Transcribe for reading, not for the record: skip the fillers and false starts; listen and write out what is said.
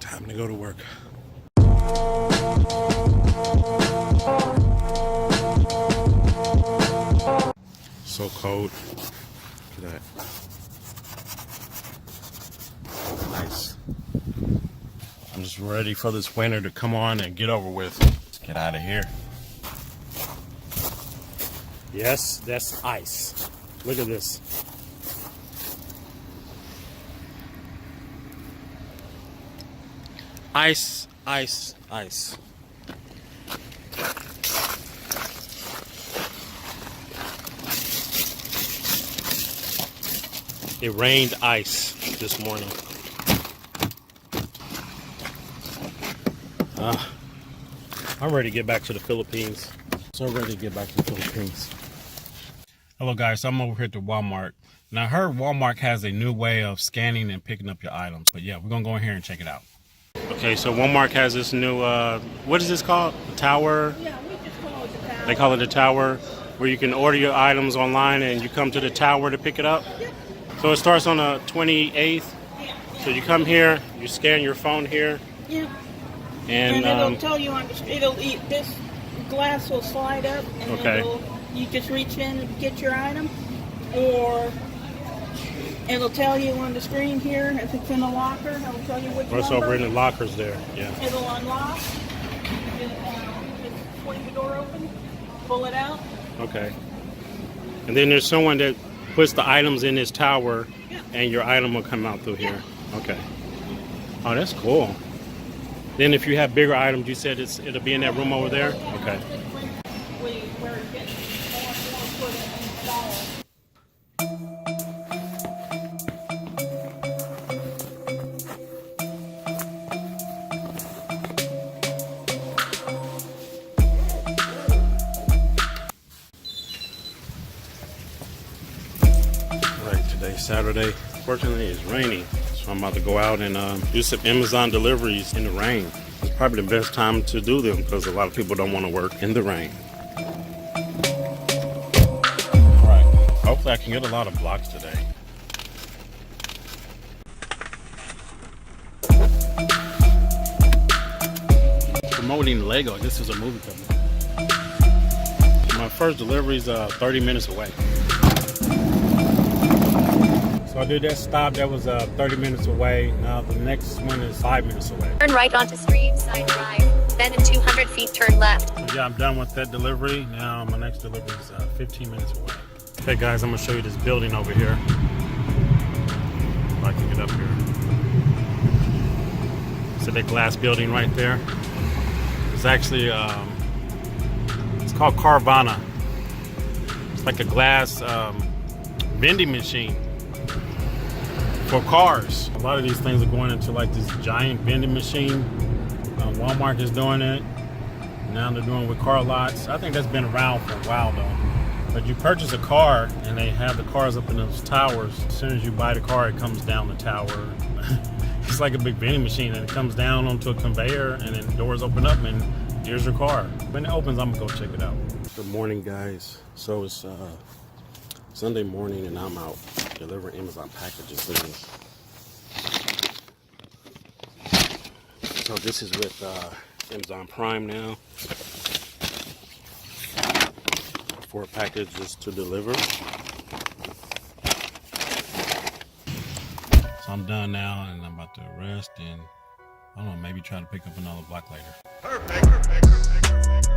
Time to go to work. So cold. Look at that. Nice. I'm just ready for this winter to come on and get over with. Let's get out of here. Yes, that's ice. Look at this. Ice, ice, ice. It rained ice this morning. I'm ready to get back to the Philippines. So ready to get back to the Philippines. Hello guys, so I'm over here at the Walmart. Now I heard Walmart has a new way of scanning and picking up your items. But yeah, we're gonna go in here and check it out. Okay, so Walmart has this new, what is this called? The tower? Yeah, we just call it the tower. They call it the tower, where you can order your items online and you come to the tower to pick it up. Yep. So it starts on the 28th. Yeah. So you come here, you scan your phone here. Yeah. And it'll tell you on the, this glass will slide up and okay. You just reach in and get your item, or it'll tell you on the screen here if it's in a locker. It'll tell you which what's number. over in the lockers there. Yeah. It'll unlock. Just swing the door open, pull it out. Okay. And then there's someone that puts the items in this tower, yeah. And your item will come out through here. Okay. Oh, that's cool. Then if you have bigger items, you said it'll be in that room over there? Okay. Right, today's Saturday. Fortunately, it's raining. So I'm about to go out and do some Amazon deliveries in the rain. It's probably the best time to do them because a lot of people don't want to work in the rain. Alright, hopefully I can get a lot of blocks today. Promoting Lego, this is a movie company. My first delivery is 30 minutes away. So I did that stop, that was 30 minutes away. Now the next one is 5 minutes away. Turn right onto Streamside Drive, then in 200 feet turn left. So yeah, I'm done with that delivery. Now my next delivery is 15 minutes away. Okay guys, I'm gonna show you this building over here. If I can get up here. So that glass building right there. It's actually, it's called Carvana. It's like a glass vending machine for cars. A lot of these things are going into like this giant vending machine. Walmart is doing it. Now they're doing it with car lots. I think that's been around for a while though. But you purchase a car and they have the cars up in those towers. As soon as you buy the car, it comes down the tower. It's like a big vending machine and it comes down onto a conveyor and then doors open up and here's your car. When it opens, I'm gonna go check it out. Good morning guys. So it's Sunday morning and I'm out delivering Amazon packages. Look at this. So this is with Amazon Prime now. 4 packages to deliver. So I'm done now and I'm about to rest and I don't know, maybe try to pick up another block later. Perfect.